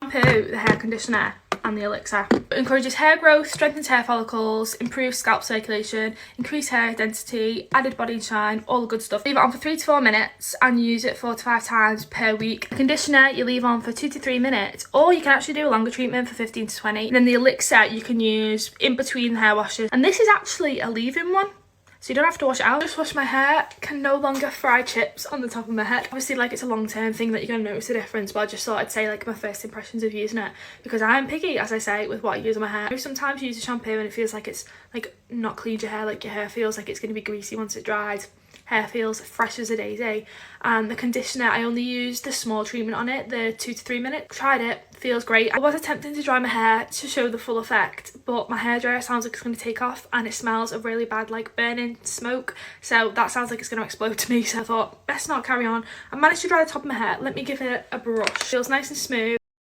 Shampoo, the hair conditioner and the elixir. It encourages hair growth, strengthens hair follicles, improves scalp circulation, increased hair density, added body shine, all the good stuff. Leave it on for 3 to 4 minutes and use it 4 to 5 times per week. The conditioner you leave on for 2 to 3 minutes, or you can actually do a longer treatment for 15 to 20. And then the elixir you can use in between the hair washes. And this is actually a leave-in one, so you don't have to wash it out. Just wash my hair, can no longer fry chips on the top of my head. Obviously, like, it's a long-term thing that you're going to notice a difference, but I just thought I'd say, like, my first impressions of using it, because I'm picky, as I say, with what I use on my hair. I sometimes use a shampoo and it feels like it's, like, not cleaned your hair, like your hair feels like it's going to be greasy once it dries. Hair feels fresh as a daisy. And the conditioner, I only used the small treatment on it, the 2 to 3 minute. Tried it, feels great. I was attempting to dry my hair to show the full effect, but my hairdryer sounds like it's going to take off and it smells of really bad, like, burning smoke, so that sounds like it's going to explode to me. So I thought, best not carry on. I managed to dry the top of my hair. Let me give it a brush. Feels nice and smooth.